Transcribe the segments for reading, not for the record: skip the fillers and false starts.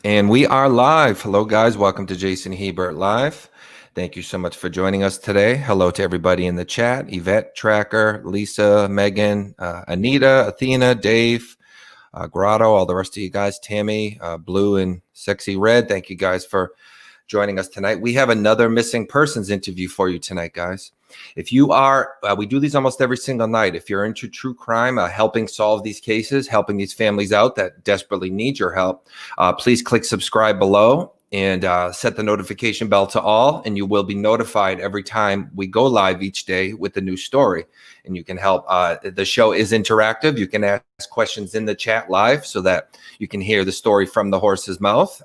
And we are live. Hello, guys. Welcome to Jason Hebert Live. Thank you so much for joining us today. Hello to everybody in the chat. Yvette, Tracker, Lisa, Megan, Anita, Athena, Dave, Grotto, all the rest of you guys, Tammy, Blue, and Sexy Red. Thank you guys for joining us tonight. We have another missing persons interview for you tonight, guys. If you are, we do these almost every single night. If you're into true crime, helping solve these cases, helping these families out that desperately need your help, please click subscribe below and set the notification bell to all, and you will be notified every time we go live each day with a new story. And you can help. The show is interactive. You can ask questions in the chat live so that you can hear the story from the horse's mouth.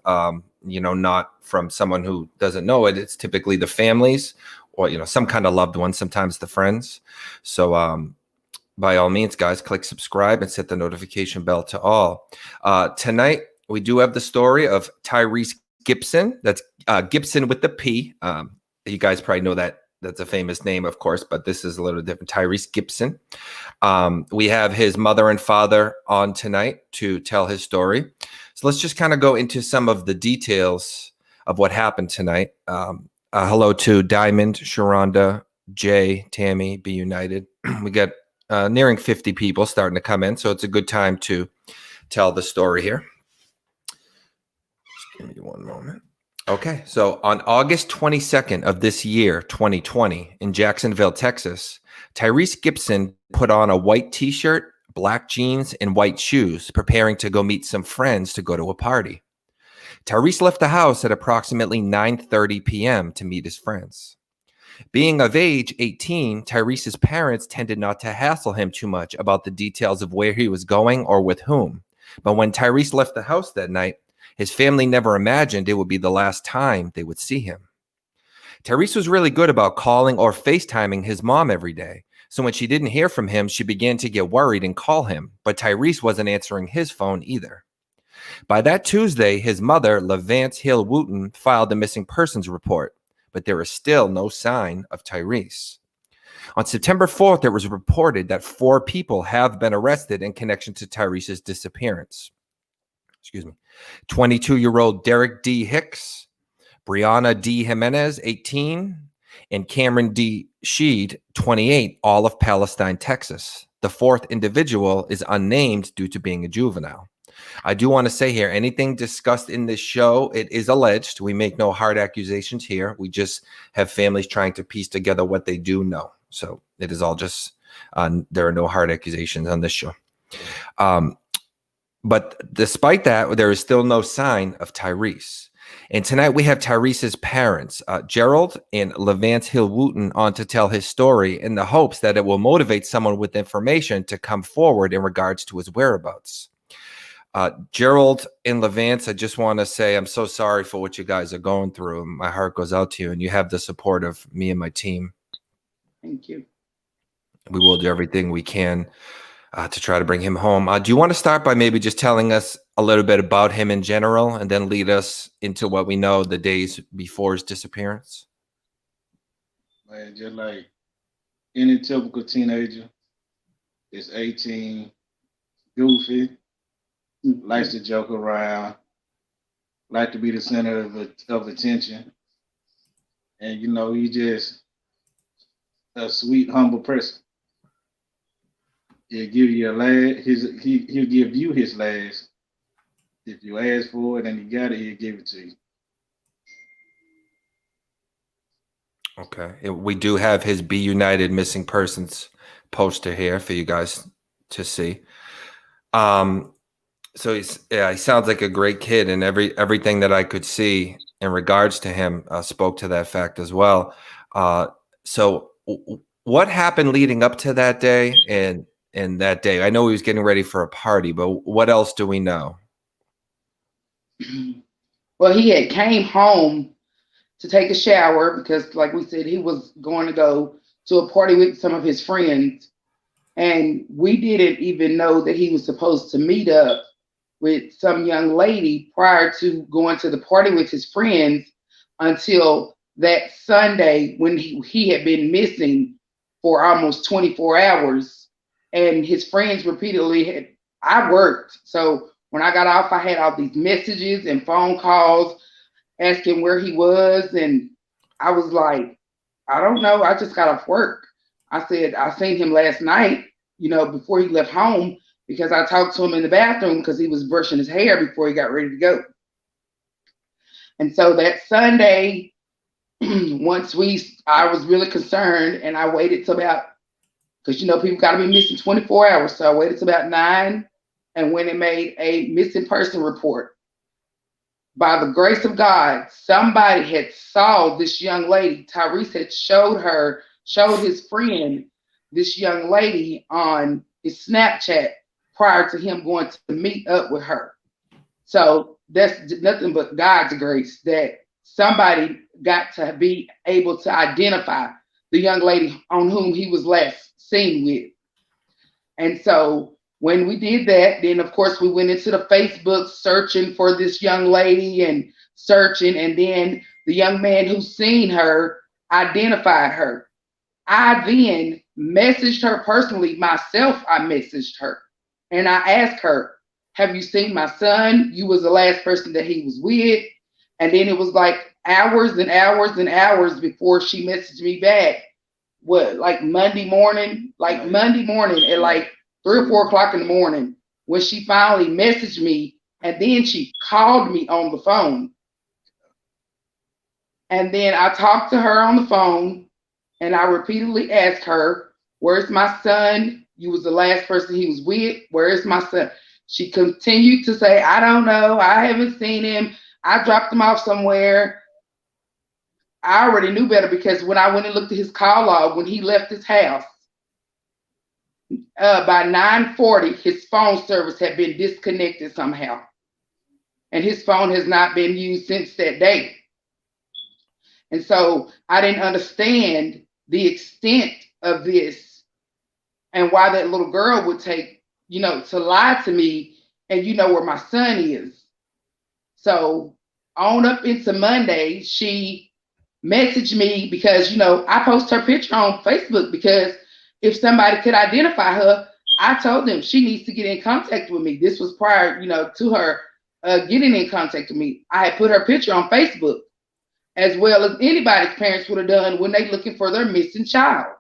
Not from someone who doesn't know it. It's typically the families or, some kind of loved one, sometimes the friends. So by all means, guys, click subscribe and set the notification bell to all. Tonight, we do have the story of Tyress Gipson. That's Gipson with the P. You guys probably know that. That's a famous name, of course, but this is a little different. Tyress Gipson. We have his mother and father on tonight to tell his story. So let's just kind of go into some of the details of what happened tonight. Hello to Diamond, Sharonda, Jay, Tammy, Be United. We got nearing 50 people starting to come in, so it's a good time to tell the story here. Just give me one moment. Okay, so on August 22nd of this year, 2020, in Jacksonville, Texas, Tyress Gipson put on a white t-shirt, black jeans, and white shoes, preparing to go meet some friends to go to a party. Tyress left the house at approximately 9:30 p.m. to meet his friends. Being of age, 18, Tyress's parents tended not to hassle him too much about the details of where he was going or with whom. But when Tyress left the house that night, his family never imagined it would be the last time they would see him. Tyress was really good about calling or FaceTiming his mom every day. So when she didn't hear from him, she began to get worried and call him. But Tyress wasn't answering his phone either. By that Tuesday, his mother, LaVance Hill Wooten, filed a missing persons report. But there is still no sign of Tyress. On September 4th, it was reported that 4 people have been arrested in connection to Tyress's disappearance. 22-year-old Derek D. Hicks, Brianna D. Jimenez, 18, and Cameron D. Sheed, 28, all of Palestine, Texas. The 4th individual is unnamed due to being a juvenile. I do want to say here, anything discussed in this show, it is alleged. We make no hard accusations here. We just have families trying to piece together what they do know. So it is all just, there are no hard accusations on this show. But despite that, there is still no sign of Tyress. And tonight we have Tyress's parents, Gerald and LaVance Hill Wooten, on to tell his story in the hopes that it will motivate someone with information to come forward in regards to his whereabouts. Gerald and LaVance, I just want to say I'm so sorry for what you guys are going through. My heart goes out to you, and you have the support of me and my team. Thank you. We will do everything we can to try to bring him home. Do you want to start by maybe just telling us a little bit about him in general and then lead us into what we know the days before his disappearance? Man, just like any typical teenager, is 18, goofy, likes to joke around, like to be the center of attention. And, he's just a sweet, humble person. He'll give you he'll give you his last. If you ask for it and he got it, he'll give it to you. Okay. We do have his Be United missing persons poster here for you guys to see. So he sounds like a great kid, and everything that I could see in regards to him spoke to that fact as well. So what happened leading up to that day and that day? I know he was getting ready for a party, but what else do we know? Well, he had came home to take a shower because, like we said, he was going to go to a party with some of his friends. And we didn't even know that he was supposed to meet up with some young lady prior to going to the party with his friends until that Sunday when he had been missing for almost 24 hours. And his friends repeatedly I worked. So When I got off, I had all these messages and phone calls asking where he was. And I was like, I don't know. I just got off work. I said, I seen him last night, before he left home, because I talked to him in the bathroom because he was brushing his hair before he got ready to go. And so that Sunday, I was really concerned, and I waited till about, because people got to be missing 24 hours. So I waited till about 9 and went and made a missing person report. By the grace of God, somebody had saw this young lady. Tyress had showed his friend this young lady on his Snapchat prior to him going to meet up with her. So that's nothing but God's grace that somebody got to be able to identify the young lady on whom he was last seen with. And so when we did that, then of course we went into the Facebook searching for this young lady and searching, and then the young man who seen her identified her. I then messaged her personally myself. I messaged her and I asked her, have you seen my son? You was the last person that he was with. And then it was like hours and hours and hours before she messaged me back. Like Monday morning at like 3 or 4 o'clock in the morning, when she finally messaged me, and then she called me on the phone. And then I talked to her on the phone, and I repeatedly asked her, where's my son? You was the last person he was with. Where is my son? She continued to say, I don't know. I haven't seen him. I dropped him off somewhere. I already knew better, because when I went and looked at his call log, when he left his house, by 9:40, his phone service had been disconnected somehow. And his phone has not been used since that day. And so I didn't understand the extent of this and why that little girl would take, to lie to me and where my son is. So on up into Monday, she messaged me because, I post her picture on Facebook, because if somebody could identify her, I told them she needs to get in contact with me. This was prior, to her getting in contact with me. I had put her picture on Facebook, as well as anybody's parents would have done when they looking for their missing child.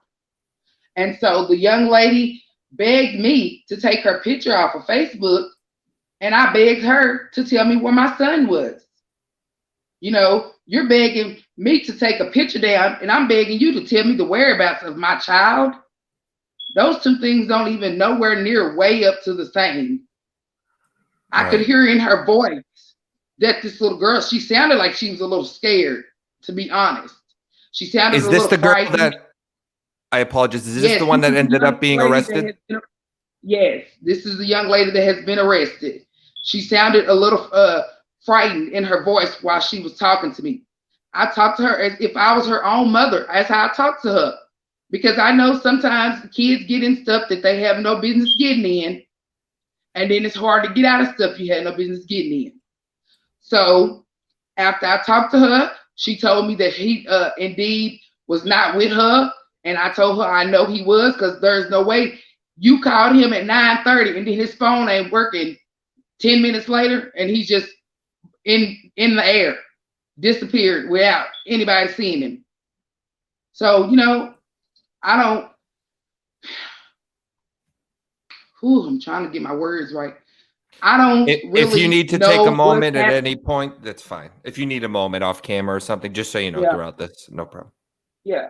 And so the young lady begged me to take her picture off of Facebook, and I begged her to tell me where my son was. You're begging me to take a picture down, and I'm begging you to tell me the whereabouts of my child. Those two things don't even nowhere near way up to the same. I could hear in her voice that this little girl, she sounded like she was a little scared, to be honest. She sounded a little frightened. Is this the girl that, I apologize, is this the one that ended up being arrested? Yes, this is the young lady that has been arrested. She sounded a little frightened in her voice while she was talking to me. I talked to her as if I was her own mother. That's how I talked to her. Because I know sometimes kids get in stuff that they have no business getting in. And then it's hard to get out of stuff you had no business getting in. So after I talked to her, she told me that he indeed was not with her. And I told her I know he was, because there's no way you called him at 9:30 and then his phone ain't working 10 minutes later and he's just in the air, disappeared without anybody seeing him. So, I'm trying to get my words right. I don't really if you need to take a moment at any point, that's fine. If you need a moment off camera or something, just so you know, throughout this, no problem. Yeah.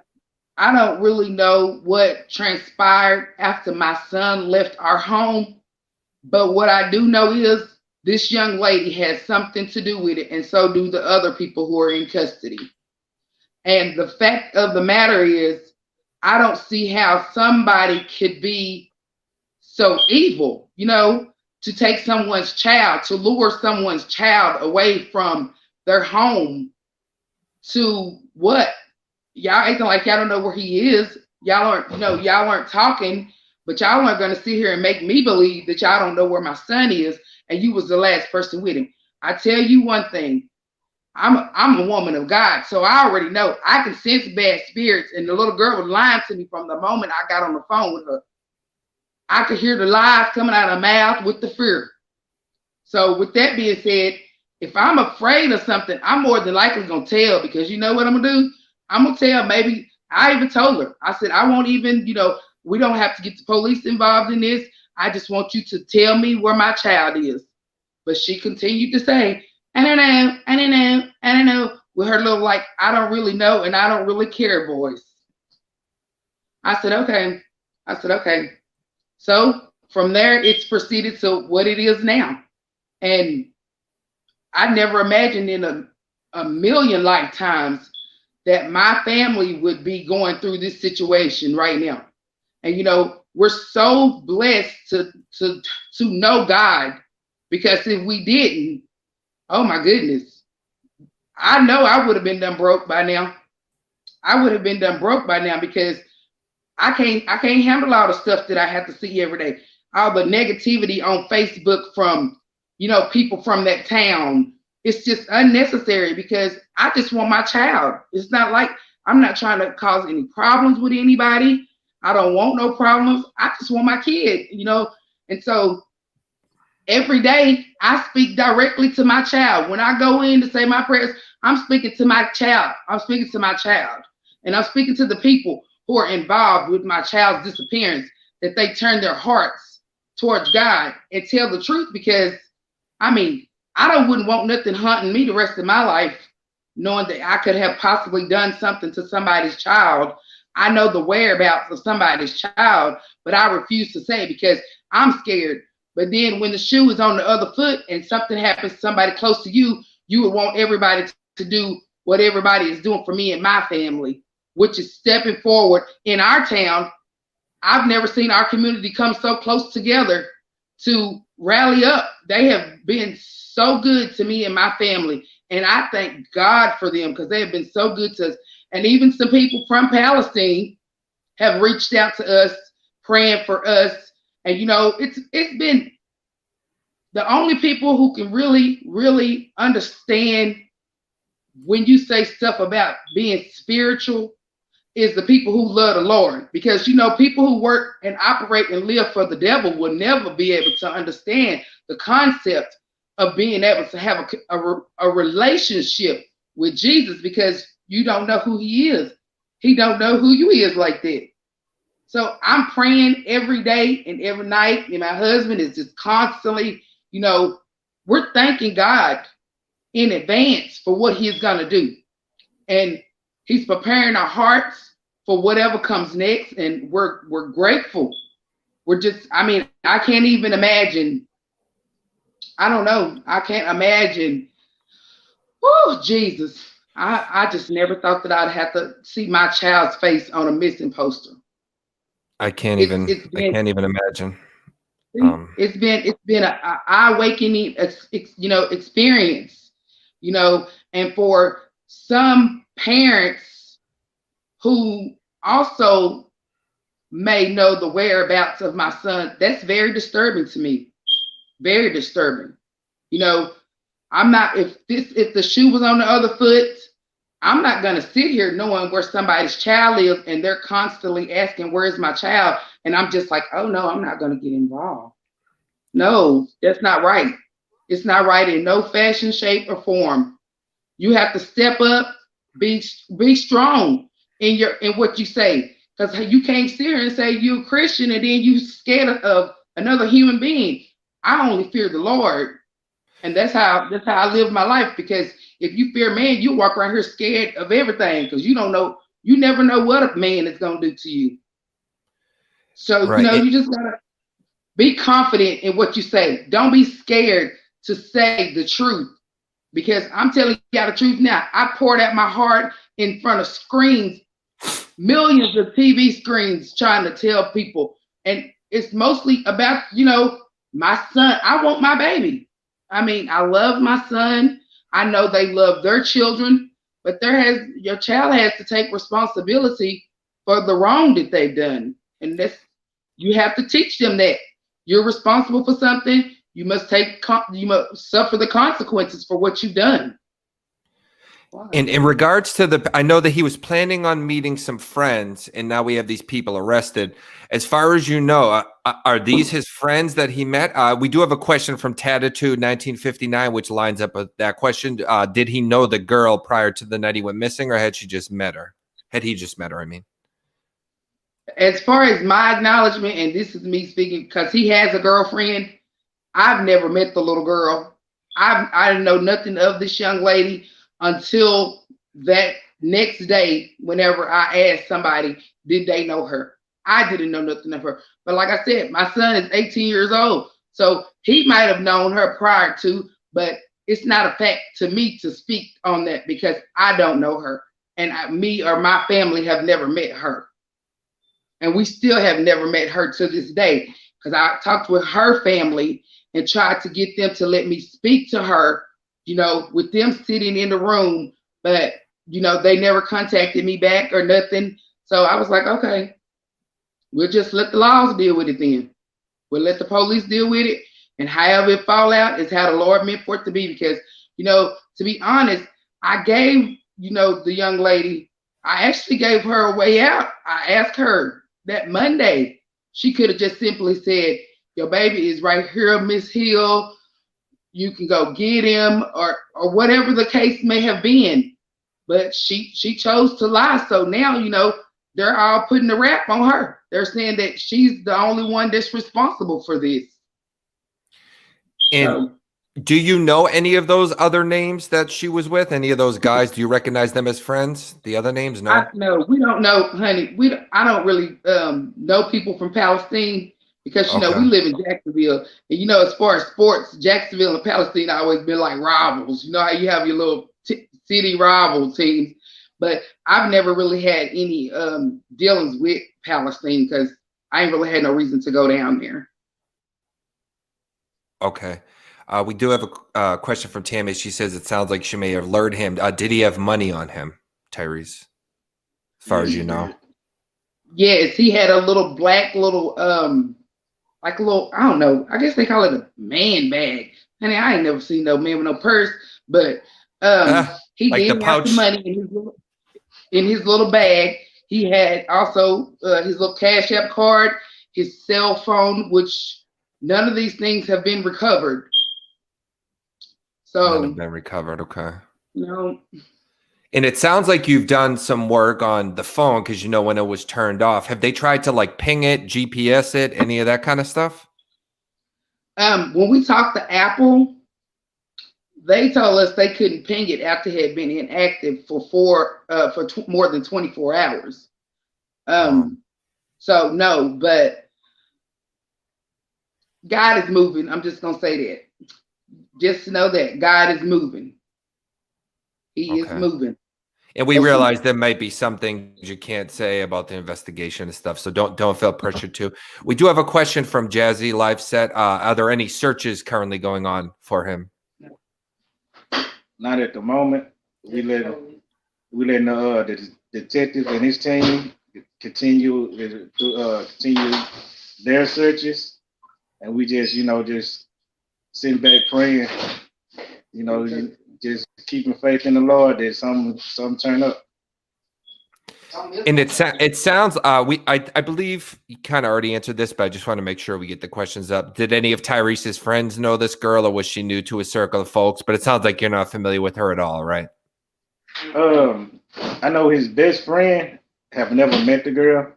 I don't really know what transpired after my son left our home, but what I do know is this young lady has something to do with it, and so do the other people who are in custody. And the fact of the matter is, I don't see how somebody could be so evil, to take someone's child, to lure someone's child away from their home to what? Y'all acting like y'all don't know where he is. Y'all aren't talking, but y'all aren't going to sit here and make me believe that y'all don't know where my son is and you was the last person with him. I tell you one thing, I'm a woman of God, so I already know. I can sense bad spirits, and the little girl was lying to me from the moment I got on the phone with her. I could hear the lies coming out of her mouth with the fear. So with that being said, if I'm afraid of something, I'm more than likely gonna tell, because you know what I'm gonna do? I'm gonna tell. Maybe I even told her. I said, I won't even, we don't have to get the police involved in this. I just want you to tell me where my child is. But she continued to say, I don't know, I don't know, I don't know, with her little like, I don't really know and I don't really care voice. I said, okay. So from there, it's proceeded to what it is now. And I never imagined in a million lifetimes that my family would be going through this situation right now. And we're so blessed to know God, because if we didn't, oh my goodness, I know I would have been done broke by now. Because I can't handle all the stuff that I have to see every day. All the negativity on Facebook from people from that town. It's just unnecessary, because I just want my child. It's not like I'm not trying to cause any problems with anybody. I don't want no problems. I just want my kid, And so every day I speak directly to my child. When I go in to say my prayers, I'm speaking to my child. And I'm speaking to the people who are involved with my child's disappearance, that they turn their hearts towards God and tell the truth. Because I wouldn't want nothing hunting me the rest of my life, knowing that I could have possibly done something to somebody's child. I know the whereabouts of somebody's child, but I refuse to say, because I'm scared. But then when the shoe is on the other foot and something happens to somebody close to you, you would want everybody to do what everybody is doing for me and my family, which is stepping forward. In our town, I've never seen our community come so close together to rally up. They have been so good to me and my family. And I thank God for them, because they have been so good to us. And even some people from Palestine have reached out to us, praying for us. And it's been the only people who can really, really understand when you say stuff about being spiritual is the people who love the Lord. Because people who work and operate and live for the devil will never be able to understand the concept of being able to have a relationship with Jesus, because you don't know who he is. He don't know who you is like that. So I'm praying every day and every night, and my husband is just constantly, we're thanking God in advance for what he's going to do. And he's preparing our hearts for whatever comes next. And we're grateful. We're just, I can't even imagine. I don't know. I can't imagine. Oh, Jesus. I just never thought that I'd have to see my child's face on a missing poster. I can't even imagine. It's been an eye-awakening, experience, and for some parents who also may know the whereabouts of my son, that's very disturbing to me. Very disturbing. I'm not, if the shoe was on the other foot, I'm not going to sit here knowing where somebody's child is and they're constantly asking, where's my child? And I'm just like, oh no, I'm not going to get involved. No, that's not right. It's not right in no fashion, shape, or form. You have to step up, be strong in what you say. Because you can't sit here and say you're a Christian and then you scared of another human being. I only fear the Lord. And that's how I live my life. Because if you fear man, you walk around here scared of everything, because you never know what a man is going to do to you. So, right. you just got to be confident in what you say. Don't be scared to say the truth, because I'm telling you the truth now. I poured out my heart in front of screens, millions of TV screens, trying to tell people. And it's mostly about, my son. I want my baby. I love my son. I know they love their children, but your child has to take responsibility for the wrong that they've done. And you have to teach them that you're responsible for something. You must suffer the consequences for what you've done. In regards to I know that he was planning on meeting some friends, and now we have these people arrested. As far as you know, are these his friends that he met? We do have a question from Tattitude 1959, which lines up with that question. Did he know the girl prior to the night he went missing, or had she just met her? Had he just met her? I mean, as far as my acknowledgement, and this is me speaking because he has a girlfriend. I've never met the little girl. I didn't know nothing of this young lady until that next day, whenever I asked somebody, did they know her? I didn't know nothing of her. But like I said, my son is 18 years old. So he might have known her prior to, but it's not a fact to me to speak on that because I don't know her. And me or my family have never met her. And we still have never met her to this day because I talked with her family and tried to get them to let me speak to her, with them sitting in the room, but, they never contacted me back or nothing. So I was like, okay, we'll just let the laws deal with it then. We'll let the police deal with it. And however it fall out is how the Lord meant for it to be. Because, to be honest, I gave, the young lady, I actually gave her a way out. I asked her that Monday, she could have just simply said, your baby is right here, Miss Hill. You can go get him or whatever the case may have been. But she chose to lie. So now, they're all putting the rap on her. They're saying that she's the only one that's responsible for this. And do you know any of those other names that she was with? Any of those guys? Do you recognize them as friends? The other names? No. No, we don't know, honey. I don't really know people from Palestine because we live in Jacksonville, and as far as sports, Jacksonville and Palestine always been like rivals. You know how you have your little city rival teams, but I've never really had any dealings with Palestine because I ain't really had no reason to go down there. Okay. We do have a question from Tammy. She says it sounds like she may have lured him. Did he have money on him, Tyrese? As far as you know. Yes, he had a little black like a little, I don't know, I guess they call it a man bag. Honey, I ain't never seen no man with no purse, but he like did have some money in his little bag. He had also his little Cash App card, his cell phone, which none of these things have been recovered. So none have been recovered. Okay. And it sounds like you've done some work on the phone because when it was turned off. Have they tried to like ping it, GPS it, any of that kind of stuff? When we talked to Apple, they told us they couldn't ping it after it had been inactive for more than 24 hours. So no, but God is moving. I'm just gonna say that. Just to know that God is moving. He is moving. And we realize there might be some things you can't say about the investigation and stuff, so don't feel pressured to. We do have a question from Jazzy Live Set. Are there any searches currently going on for him? Not at the moment. We letting the detective and his team continue their searches, and we just just sitting back praying, just keeping faith in the Lord that some turn up. And it sounds I believe you kind of already answered this, but I just want to make sure we get the questions up. Did any of Tyrese's friends know this girl, or was she new to his circle of folks? But it sounds like you're not familiar with her at all, right? I know his best friend. Have never met the girl.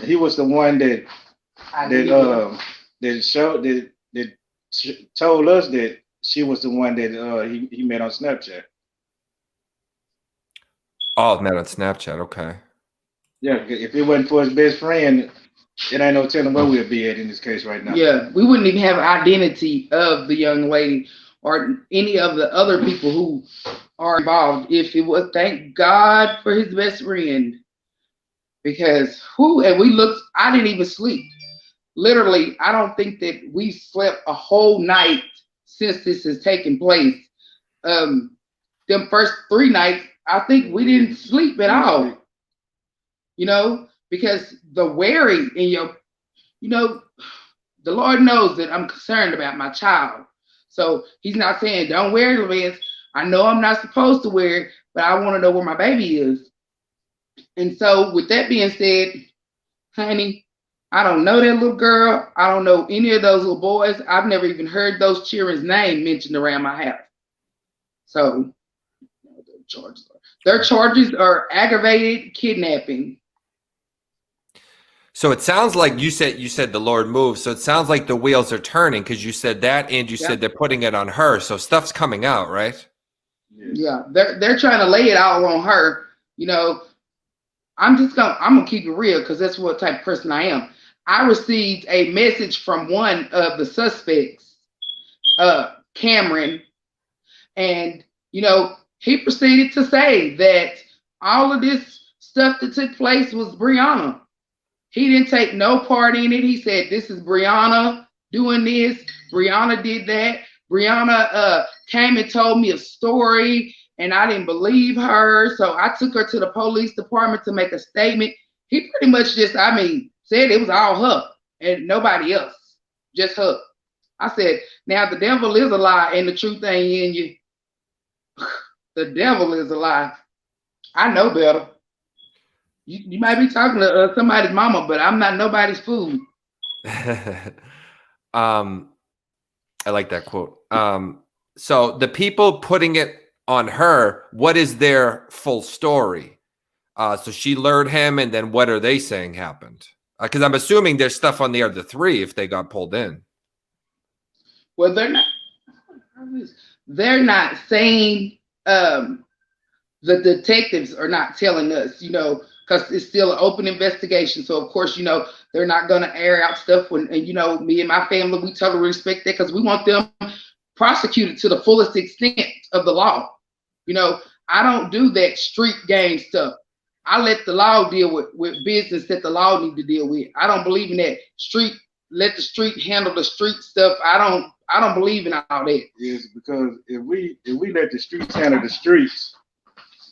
He was the one that told us that she was the one that he met on Snapchat. Oh, met on Snapchat. Okay. Yeah, if it wasn't for his best friend, it ain't no telling where we'll be at in this case right now. Yeah, we wouldn't even have identity of the young lady or any of the other people who are involved if it was. Thank God for his best friend, because and we looked. I didn't even sleep. Literally, I don't think that we slept a whole night since this has taken place. Them first 3 nights, I think we didn't sleep at all. Because the worry in the Lord knows that I'm concerned about my child. So he's not saying don't worry, LaVance, I know I'm not supposed to wear it, but I want to know where my baby is. And so, with that being said, honey, I don't know that little girl. I don't know any of those little boys. I've never even heard those children's name mentioned around my house. So, their charges are aggravated kidnapping. So it sounds like you said the Lord moves. So it sounds like the wheels are turning because you said that and you said they're putting it on her. So stuff's coming out, right? Yeah, they're trying to lay it all on her. You know, I'm gonna keep it real because that's what type of person I am. I received a message from one of the suspects, Cameron, and he proceeded to say that all of this stuff that took place was Brianna. He didn't take no part in it. He said, this is Brianna doing this. Brianna did that. Brianna came and told me a story, and I didn't believe her. So I took her to the police department to make a statement. He pretty much just, said it was all her and nobody else, just her. I said, now the devil is a lie and the truth ain't in you. The devil is a lie. I know better. You might be talking to somebody's mama, but I'm not nobody's fool. I like that quote. So the people putting it on her, what is their full story? So she lured him, and then what are they saying happened? Because I'm assuming there's stuff on the other three if they got pulled in. Well, they're not saying. The detectives are not telling us, because it's still an open investigation. So of course, they're not going to air out stuff when, and me and my family, we totally respect that because we want them prosecuted to the fullest extent of the law. I don't do that street game stuff. I let the law deal with business that the law need to deal with. I don't believe in that let the street handle the street stuff. I don't believe in all that. Yes, because if we let the streets handle the streets,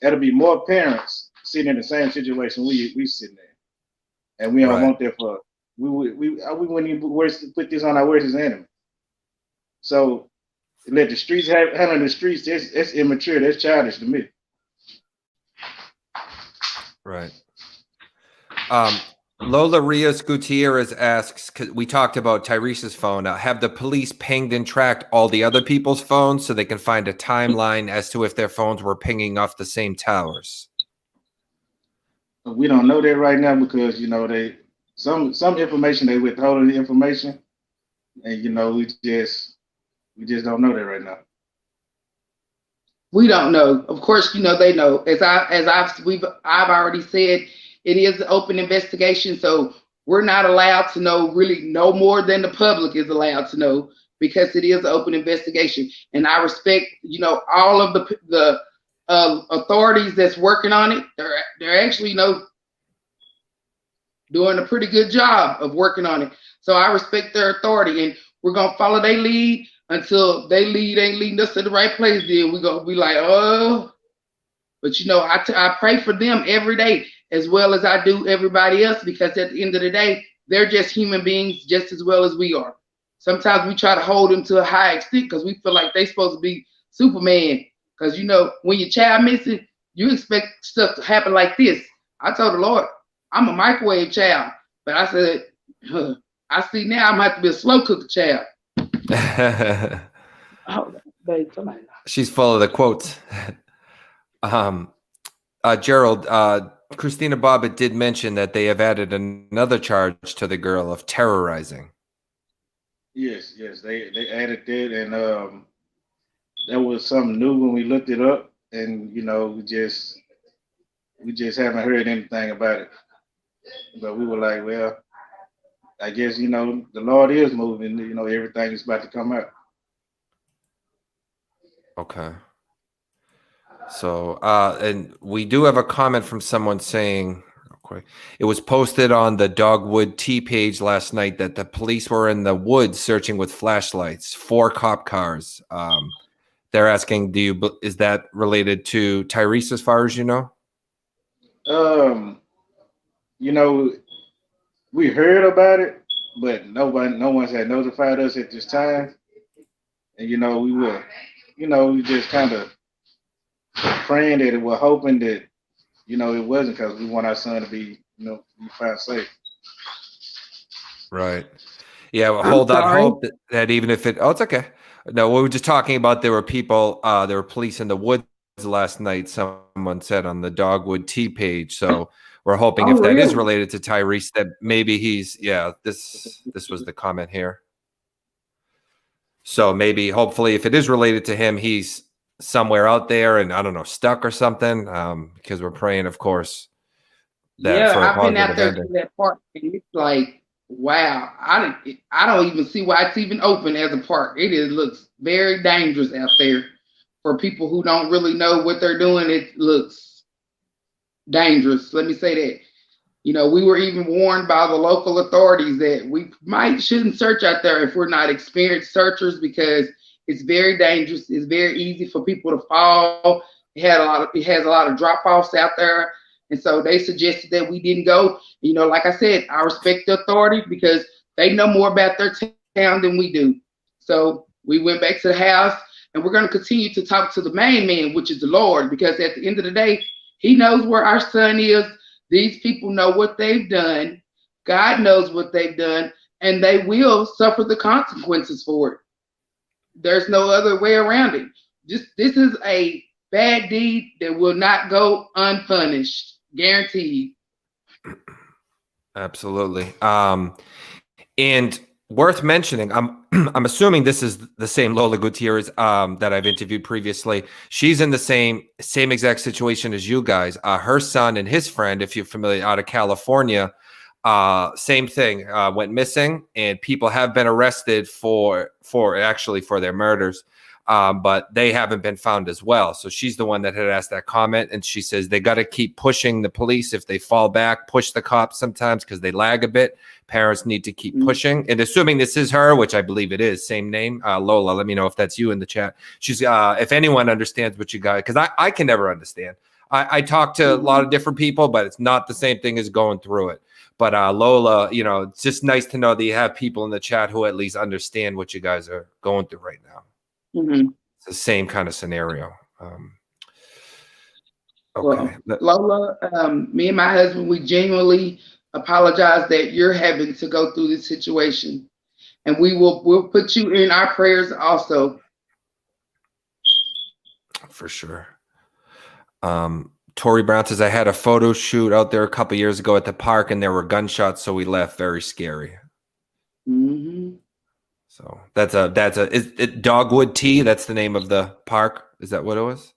that'll be more parents sitting in the same situation we sitting in, and we don't want that for we wouldn't even put this on our worst enemy. So let the streets handle the streets. That's immature. That's childish to me. Right. Lola Rios Gutierrez asks, because we talked about Tyresse's phone. Have the police pinged and tracked all the other people's phones so they can find a timeline as to if their phones were pinging off the same towers? We don't know that right now because they some information they withholding the information, and we just don't know that right now. We don't know. Of course, they know. I've already said, it is an open investigation, so we're not allowed to know really no more than the public is allowed to know because it is an open investigation. And I respect, all of the authorities that's working on it. They're actually, doing a pretty good job of working on it. So I respect their authority, and we're gonna follow their lead until they lead ain't leading us to the right place. Then we're gonna be like, oh. But I pray for them every day as well as I do everybody else, because at the end of the day, they're just human beings just as well as we are. Sometimes we try to hold them to a high extent because we feel like they're supposed to be Superman. Because when your child misses, you expect stuff to happen like this. I told the Lord, I'm a microwave child, but I said, I see now I'm gonna have to be a slow cooker child. Oh, babe, somebody. She's full of the quotes. Gerald, Christina Bobbitt did mention that they have added another charge to the girl of terrorizing. Yes, they added that, and that was something new when we looked it up, and we just haven't heard anything about it. But we were like, well, I guess the Lord is moving. Everything is about to come out. Okay. So, and we do have a comment from someone saying, it was posted on the Dogwood T page last night that the police were in the woods searching with flashlights, 4 cop cars. They're asking, is that related to Tyrese as far as you know? We heard about it, but no one had notified us at this time. And we were, we just kind of praying that we're hoping that, you know, it wasn't, because we want our son to be, you know, be found safe. Right. Yeah, well, I'm hold out sorry. hope that even if it, oh, it's okay. No, we were just talking about there were people, there were police in the woods last night, someone said on the Dogwood T page. So we're hoping Oh, if that is really? related to Tyrese, that maybe he's, yeah, this was the comment here. So maybe, hopefully, if it is related to him, he's somewhere out there and I don't know, stuck or something. Because we're praying, of course, that Yeah, for a I've been out positive there to ending. that park, and it's like, wow. I don't even see why it's even open as a park. Looks very dangerous out there for people who don't really know what they're doing. It looks dangerous. Let me say that. You know, we were even warned by the local authorities that we shouldn't search out there if we're not experienced searchers, because it's very dangerous. It's very easy for people to fall. It has a lot of drop offs out there, and so they suggested that we didn't go. You know, like I said, I respect the authorities because they know more about their town than we do. So we went back to the house, and we're going to continue to talk to the main man, which is the Lord, because at the end of the day, He knows where our son is. These people know what they've done. God knows what they've done, and they will suffer the consequences for it. There's no other way around it. This is a bad deed that will not go unpunished, guaranteed. Absolutely. And worth mentioning, I'm assuming this is the same Lola Gutierrez that I've interviewed previously. She's in the same exact situation as you guys. Her son and his friend, if you're familiar, out of California, same thing, went missing, and people have been arrested for their murders. But they haven't been found as well. So she's the one that had asked that comment, and she says they got to keep pushing the police. If they fall back, push the cops sometimes because they lag a bit. Parents need to keep pushing. And assuming this is her, which I believe it is, same name, Lola, let me know if that's you in the chat. She's, if anyone understands what you got, because I can never understand. I talk to a lot of different people, but it's not the same thing as going through it. But Lola, you know, it's just nice to know that you have people in the chat who at least understand what you guys are going through right now. Mm-hmm. It's the same kind of scenario. Okay. Well, Lola, me and my husband, we genuinely apologize that you're having to go through this situation, and we'll put you in our prayers also. For sure. Tori Brown says, I had a photo shoot out there a couple years ago at the park, and there were gunshots, so we left. Very scary. Mm-hmm. So is it Dogwood T? That's the name of the park. Is that what it was?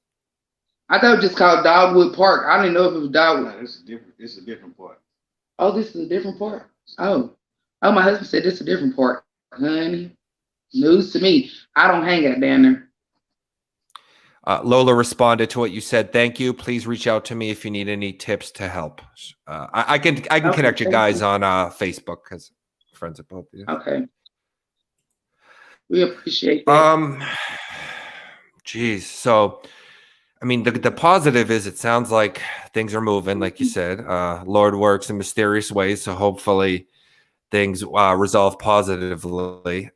I thought it was just called Dogwood Park. I didn't know if it was Dogwood. No, it's a different part. Oh, this is a different part. Oh, my husband said this is a different part. Honey, news to me. I don't hang out down there. Lola responded to what you said. Thank you. Please reach out to me if you need any tips to help. I can connect you guys on Facebook because friends of both of you. Okay. We appreciate that. Geez. So, I mean, the positive is it sounds like things are moving, like you said. Lord works in mysterious ways, so hopefully things resolve positively.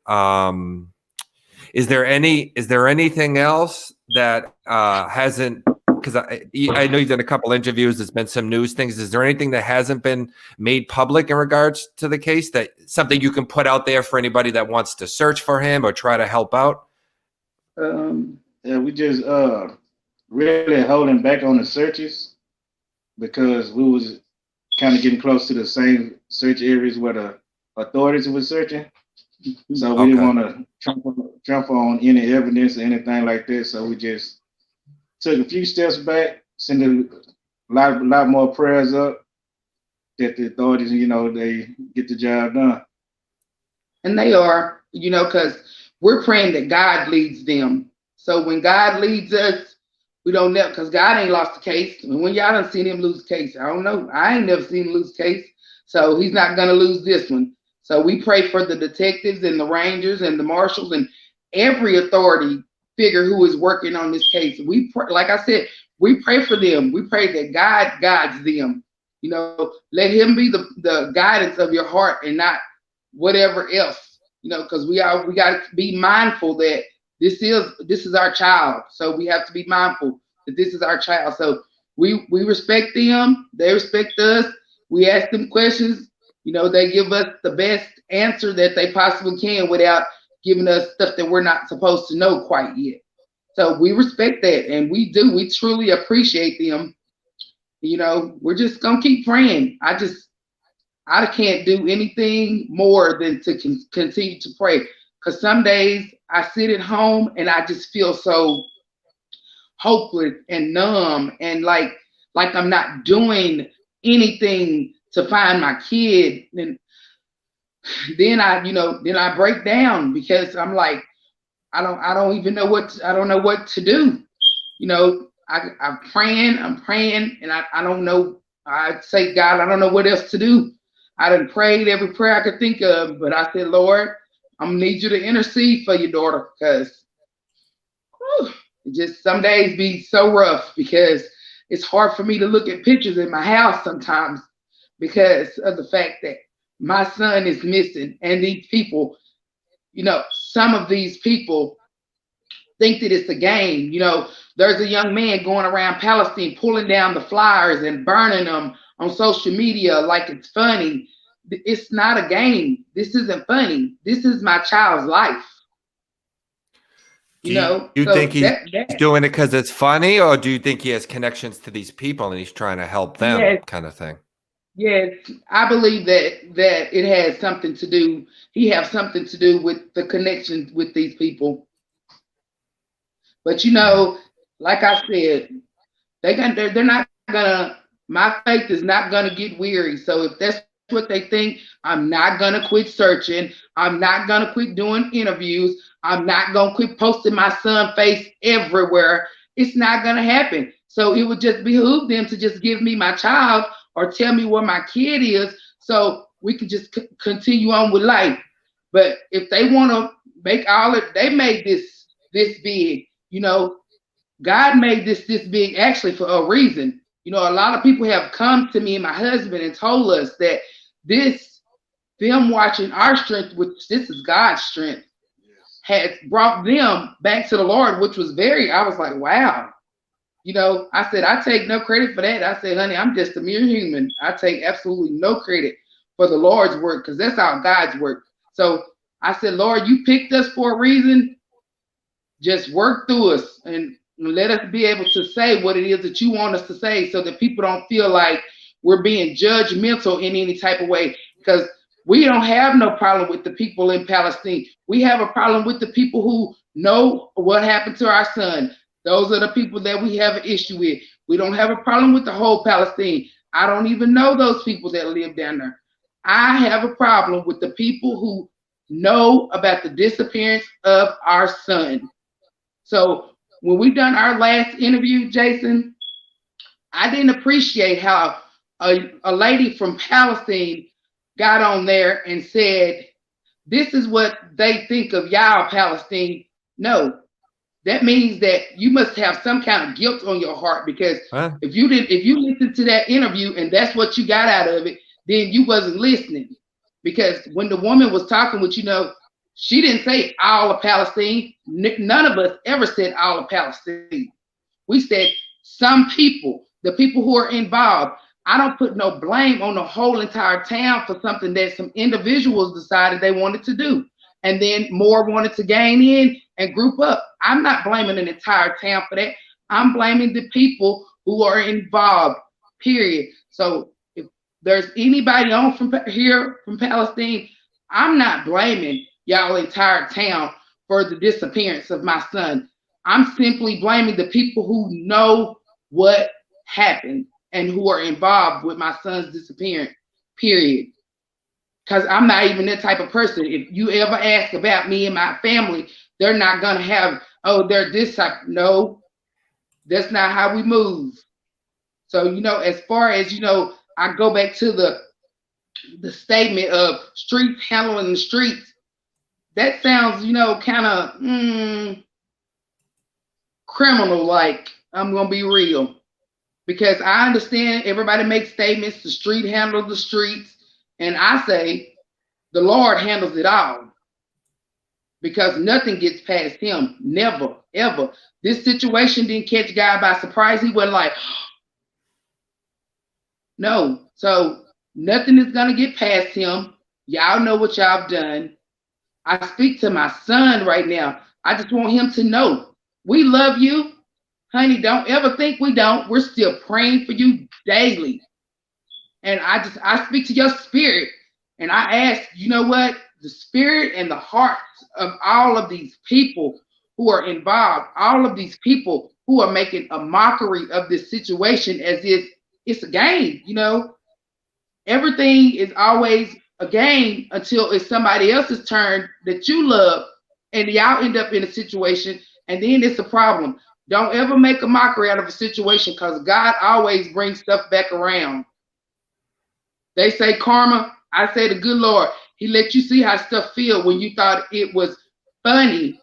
Is there anything else that hasn't? Because I know you've done a couple interviews. There's been some news things. Is there anything that hasn't been made public in regards to the case, that something you can put out there for anybody that wants to search for him or try to help out? Yeah, we just really holding back on the searches because we was kind of getting close to the same search areas where the authorities were searching. So we didn't want to trample on any evidence or anything like that. So we just took a few steps back, sent a lot more prayers up that the authorities, you know, they get the job done. And they are, you know, because we're praying that God leads them. So when God leads us, we don't know, because God ain't lost the case. And when y'all done seen him lose the case, I don't know. I ain't never seen him lose the case. So he's not going to lose this one. So we pray for the detectives and the rangers and the marshals and every authority figure who is working on this case. We pray, like I said, we pray for them. We pray that God guides them. You know, let him be the guidance of your heart and not whatever else. You know, because we got to be mindful that this is our child. So we have to be mindful. that this is our child. So we respect them. They respect us. We ask them questions. They give us the best answer that they possibly can without giving us stuff that we're not supposed to know quite yet. So we respect that, and we do. We truly appreciate them. We're just gonna keep praying. I can't do anything more than to continue to pray. Because some days I sit at home and I just feel so hopeless and numb and like I'm not doing anything to find my kid. And then I break down because I'm like, I don't even know I don't know what to do. I'm praying, and I don't know. I say, God, I don't know what else to do. I done prayed every prayer I could think of, but I said, Lord, I'm gonna need you to intercede for your daughter, because just some days be so rough, because it's hard for me to look at pictures in my house sometimes because of the fact that my son is missing, and these people, some of these people think that it's a game. There's a young man going around Palestine pulling down the flyers and burning them on social media like it's funny. It's not a game. This isn't funny. This is my child's life. Do you think he's doing it because it's funny, or do you think he has connections to these people and he's trying to help them, kind of thing? Yes, I believe that it has something to do. He has something to do with the connection with these people. But like I said, they're not gonna. My faith is not gonna get weary. So if that's what they think, I'm not gonna quit searching. I'm not gonna quit doing interviews. I'm not gonna quit posting my son's face everywhere. It's not gonna happen. So it would just behoove them to just give me my child or tell me where my kid is, so we can just continue on with life. But if they want to make they made this big. God made this big actually for a reason. A lot of people have come to me and my husband and told us that them watching our strength, which this is God's strength, has brought them back to the Lord, which was I was like, wow. I said, I take no credit for that. I said, honey, I'm just a mere human. I take absolutely no credit for the Lord's work, because that's how God's work. So I said, Lord, you picked us for a reason. Just work through us and let us be able to say what it is that you want us to say, so that people don't feel like we're being judgmental in any type of way. Because we don't have no problem with the people in Palestine. We have a problem with the people who know what happened to our son. Those are the people that we have an issue with. We don't have a problem with the whole Palestine. I don't even know those people that live down there. I have a problem with the people who know about the disappearance of our son. So when we done our last interview, Jason, I didn't appreciate how a lady from Palestine got on there and said, this is what they think of y'all, Palestine. No, that means that you must have some kind of guilt on your heart, because if you listened to that interview and that's what you got out of it, then you wasn't listening. Because when the woman was talking with, she didn't say all of Palestine. None of us ever said all of Palestine. We said some people, the people who are involved. I don't put no blame on the whole entire town for something that some individuals decided they wanted to do, and then more wanted to gain in and group up. I'm not blaming an entire town for that. I'm blaming the people who are involved, period. So if there's anybody on from Palestine, I'm not blaming y'all entire town for the disappearance of my son. I'm simply blaming the people who know what happened and who are involved with my son's disappearance, period. Because I'm not even that type of person. If you ever ask about me and my family, they're not going to have, they're this type. No, that's not how we move. So, as far as, I go back to the statement of streets handling the streets. That sounds, kind of criminal-like. I'm going to be real. Because I understand everybody makes statements, the street handles the streets. And I say, the Lord handles it all. Because nothing gets past him. Never, ever. This situation didn't catch God by surprise. He wasn't like, no. So nothing is going to get past him. Y'all know what y'all done. I speak to my son right now. I just want him to know we love you. Honey, don't ever think we don't. We're still praying for you daily. And I speak to your spirit. And I ask, you know what? The spirit and the hearts of all of these people who are involved, all of these people who are making a mockery of this situation as if it's a game, you know? Everything is always a game until it's somebody else's turn that you love, and y'all end up in a situation, and then it's a problem. Don't ever make a mockery out of a situation, because God always brings stuff back around. They say karma. I say the good Lord, he let you see how stuff feel when you thought it was funny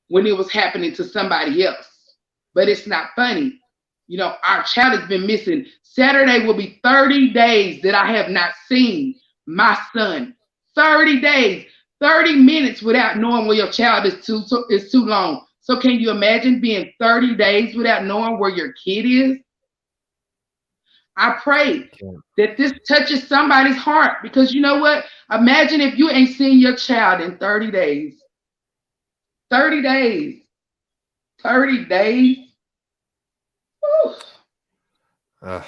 when it was happening to somebody else. But it's not funny. You know, our child has been missing. Saturday will be 30 days that I have not seen my son. 30 days, 30 minutes without knowing where your child is too long. So can you imagine being 30 days without knowing where your kid is? I pray that this touches somebody's heart, because you know what? Imagine if you ain't seen your child in 30 days. 30 days. 30 days. I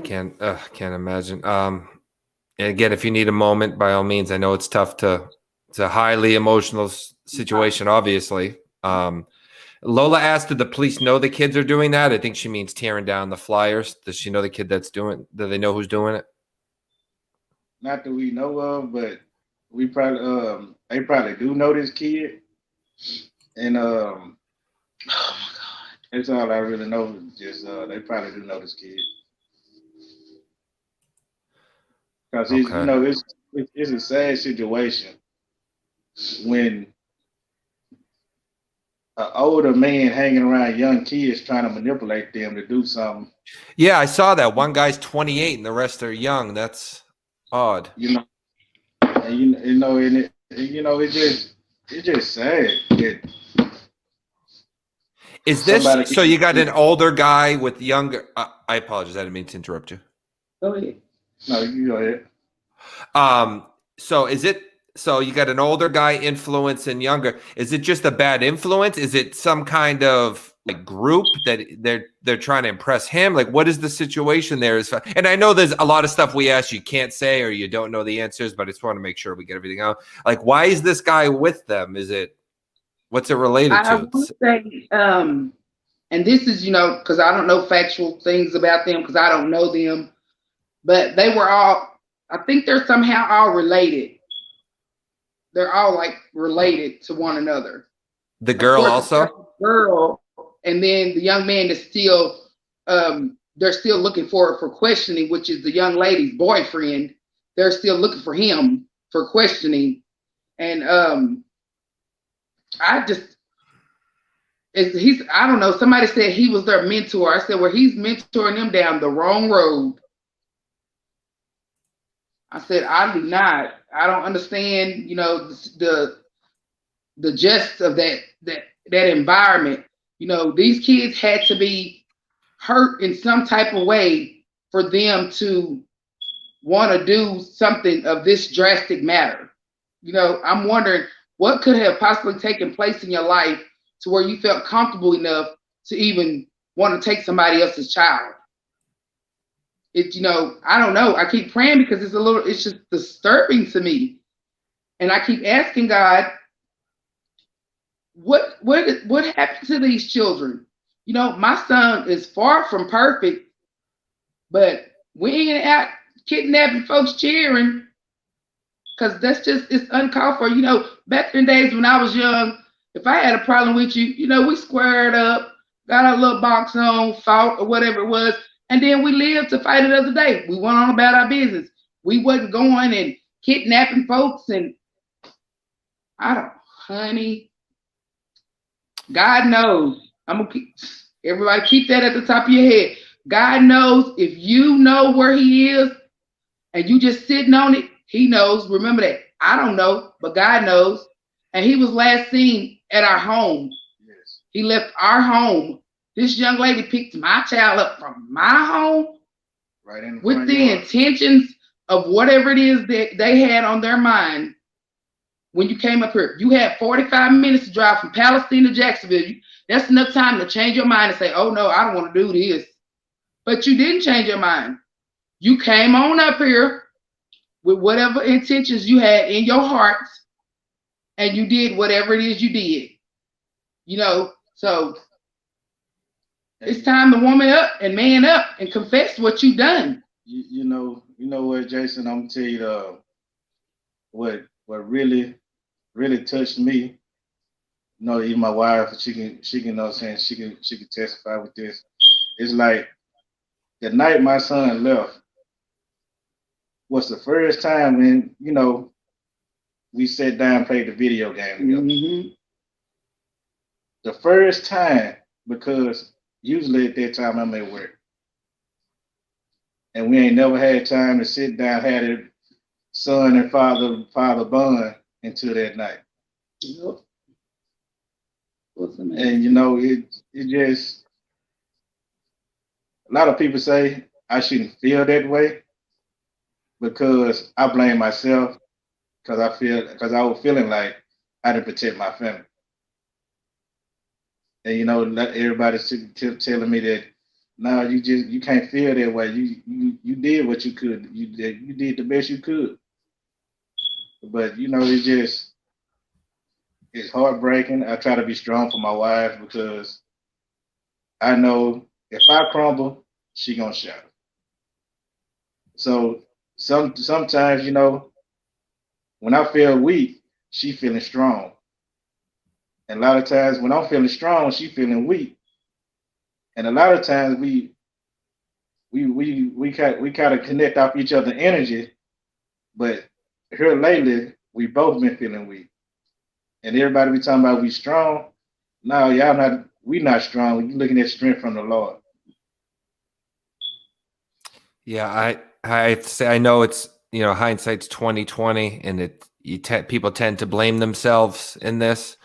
can't imagine. And again, if you need a moment, by all means, I know it's tough it's a highly emotional situation, obviously. Lola asked, did the police know the kids are doing that? I think she means tearing down the flyers. Does she know the kid that's doing? Do they know who's doing it? Not that we know of, but we probably they probably do know this kid. And oh my God, that's all I really know. Just they probably do know this kid, because you know it's a sad situation when an older man hanging around young kids trying to manipulate them to do something. Yeah, I saw that. One guy's 28 and the rest are young. That's odd. You know, and you know, and it's just sad that. Is this so? You got an older guy with younger. I apologize. I didn't mean to interrupt you. Go ahead. No, you go ahead. So is it? So you got an older guy influence and younger. Is it just a bad influence? Is it some kind of like group that they're trying to impress him? Like, what is the situation there? And I know there's a lot of stuff we ask you can't say or you don't know the answers, but I just want to make sure we get everything out. Like, why is this guy with them? What's it related to? I would say, and this is, because I don't know factual things about them because I don't know them, but they were all, I think they're somehow all related. They're all like related to one another. The girl also? Girl, and then the young man is still, they're still looking for questioning, which is the young lady's boyfriend. They're still looking for him for questioning. And I don't know, somebody said he was their mentor. I said, well, he's mentoring them down the wrong road. I said, I do not. I don't understand, the gist of that environment. These kids had to be hurt in some type of way for them to want to do something of this drastic matter. I'm wondering what could have possibly taken place in your life to where you felt comfortable enough to even want to take somebody else's child. I don't know. I keep praying because it's just disturbing to me. And I keep asking God, what happened to these children? My son is far from perfect, but we ain't out kidnapping folks cheering, because it's uncalled for. Back in the days when I was young, if I had a problem with you, we squared up, got our little box on, fought or whatever it was, and then we lived to fight another day. We went on about our business. We wasn't going and kidnapping folks, and honey, God knows. Everybody keep that at the top of your head. God knows. If you know where he is and you just sitting on it, he knows. Remember that. I don't know, but God knows. And he was last seen at our home. Yes. He left our home. This young lady picked my child up from my home, Right in the with the intentions of whatever it is that they had on their mind. When you came up here, you had 45 minutes to drive from Palestine to Jacksonville. That's enough time to change your mind and say, oh no, I don't want to do this. But you didn't change your mind. You came on up here with whatever intentions you had in your heart, and you did whatever it is you did. You know, so it's time to woman up and man up and confess what you've done. You know what, Jason? I'm gonna tell you what really touched me. You know, even my wife, she can you know what I'm saying, she can testify with this. It's like the night my son left was the first time when, you know, we sat down and played the video game together. Mm-hmm. The first time, because usually at that time I'm at work. And we ain't never had time to sit down, had a son and father bond until that night. Yep. And you know, it just, a lot of people say I shouldn't feel that way because I blame myself because I was feeling like I didn't protect my family. And you know, everybody's telling me that no, you can't feel that way. You did what you could. You did the best you could. But you know, it's heartbreaking. I try to be strong for my wife because I know if I crumble, she gonna shatter. So sometimes, you know, when I feel weak, she feeling strong. And a lot of times when I'm feeling strong, she feeling weak. And a lot of times we kind of connect off each other energy, but here lately we both been feeling weak. And everybody be talking about we strong. No, we not strong. You looking at strength from the Lord. Yeah, I say I know it's, you know, hindsight's 20/20, and people tend to blame themselves in this,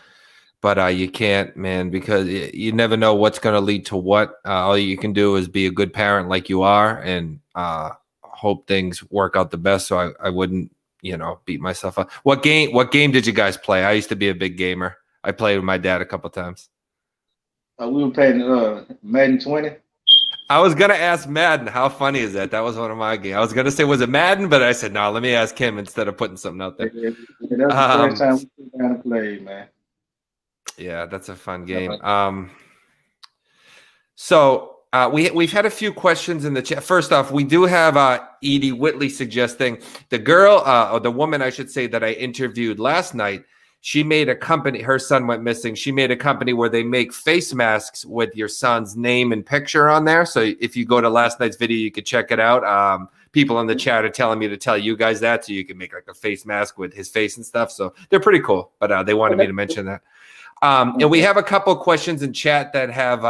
but you can't, man, because you never know what's going to lead to what. All you can do is be a good parent like you are, and hope things work out the best. So I wouldn't, you know, beat myself up. What game did you guys play? I used to be a big gamer. I played with my dad a couple times. We were playing Madden 20. I was gonna ask Madden. How funny is that? That was one of my games. I was gonna say, was it Madden? But I said, no, let me ask him instead of putting something out there. Yeah, that was the first time we sat down and played, man. Yeah, that's a fun game. So we've had a few questions in the chat. First off, we do have Edie Whitley suggesting the girl, or the woman, I should say, that I interviewed last night. She made a company. Her son went missing. She made a company where they make face masks with your son's name and picture on there. So if you go to last night's video, you could check it out. People in the chat are telling me to tell you guys that, so you can make like a face mask with his face and stuff. So they're pretty cool. But they wanted me to mention that. And we have a couple of questions in chat that have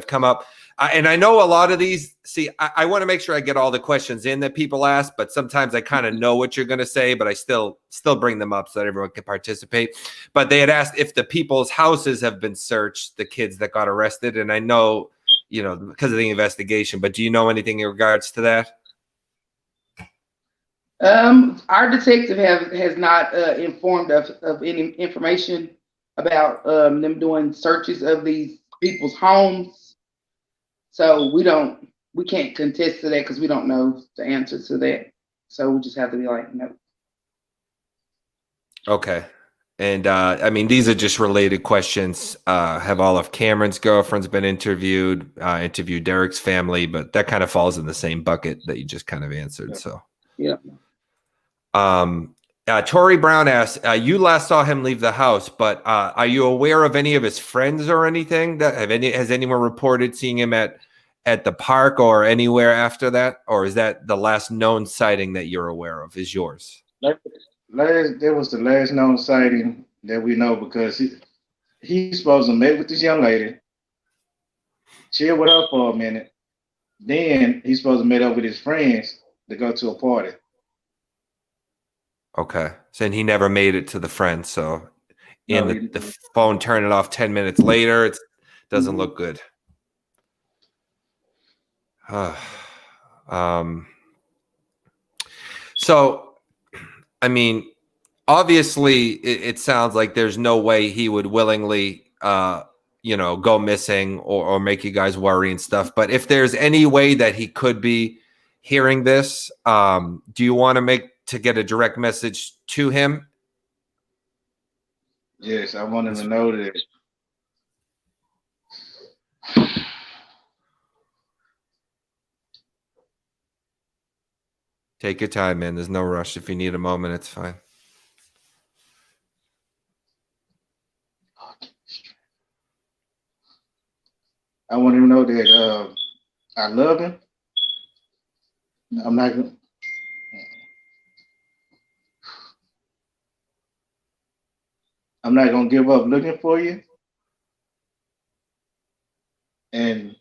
come up. And I know a lot of these, I want to make sure I get all the questions in that people ask, but sometimes I kind of know what you're going to say, but I still bring them up so that everyone can participate. But they had asked if the people's houses have been searched, the kids that got arrested. And I know, you know, because of the investigation, but do you know anything in regards to that? Our detective has not informed us of any information about them doing searches of these people's homes. So we can't contest to that because we don't know the answer to that. So we just have to be like, no. Okay. And I mean, these are just related questions. Have all of Cameron's girlfriends been interviewed? Interviewed Derek's family, but that kind of falls in the same bucket that you just kind of answered. So yeah. Tori Brown asks, you last saw him leave the house, but are you aware of any of his friends or anything? Has anyone reported seeing him at the park or anywhere after that? Or is that the last known sighting that you're aware of is yours? That was the last known sighting that we know, because he's supposed to meet with this young lady, chill with her for a minute. Then he's supposed to meet up with his friends to go to a party. Okay. So he never made it to the friends. So and the phone turning off 10 minutes later. It doesn't look good. So, I mean, obviously, it sounds like there's no way he would willingly, go missing or make you guys worry and stuff. But if there's any way that he could be hearing this, do you want to get a direct message to him? Yes, I want him to know that. Take your time, man. There's no rush. If you need a moment, it's fine. I want him to know that I love him. I'm not gonna give up looking for you. And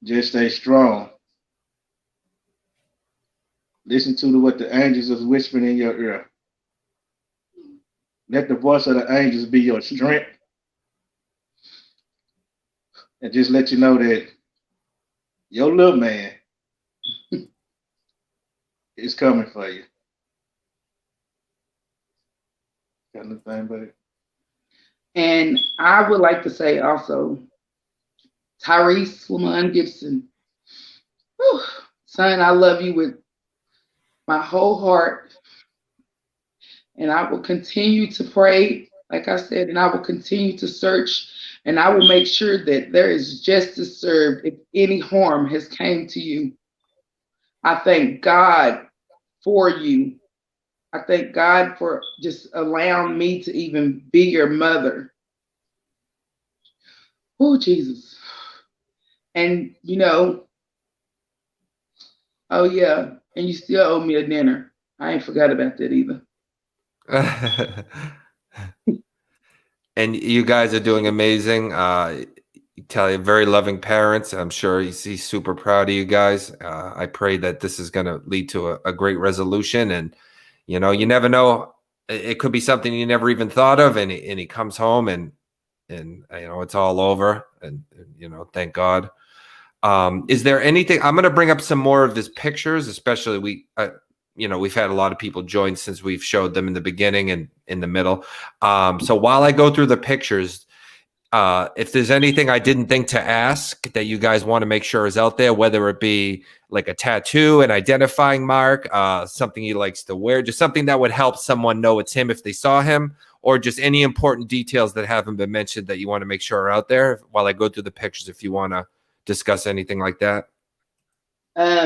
just stay strong. Listen to what the angels is whispering in your ear. Let the voice of the angels be your strength. And just let you know that your little man is coming for you. Got anything, buddy? And I would like to say also, Tyress Gipson, whew, son, I love you with my whole heart. And I will continue to pray, like I said, and I will continue to search, and I will make sure that there is justice served if any harm has came to you. I thank God for you. I thank God for just allowing me to even be your mother. Oh, Jesus. And, oh, yeah, and you still owe me a dinner. I ain't forgot about that either. And you guys are doing amazing. You tell you very loving parents. I'm sure he's super proud of you guys. I pray that this is going to lead to a great resolution. And, you never know. It could be something you never even thought of. And he comes home and it's all over. And thank God. Is there anything? I'm going to bring up some more of his pictures, especially we've had a lot of people join since we've showed them in the beginning and in the middle. So while I go through the pictures, if there's anything I didn't think to ask that you guys want to make sure is out there, whether it be like a tattoo, an identifying mark, something he likes to wear, just something that would help someone know it's him if they saw him, or just any important details that haven't been mentioned that you want to make sure are out there while I go through the pictures, if you want to discuss anything like that.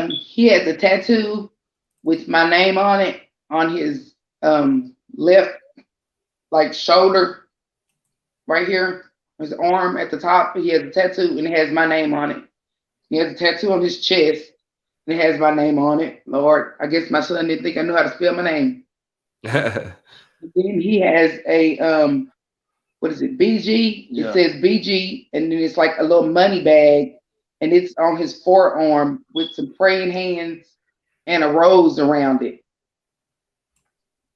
He has a tattoo with my name on it on his left shoulder right here, his arm at the top. He has a tattoo and it has my name on it. He has a tattoo on his chest and it has my name on it. Lord, I guess my son didn't think I knew how to spell my name. Then he has a what is it, BG? Yeah. It says BG, and then it's like a little money bag, and it's on his forearm with some praying hands and a rose around it.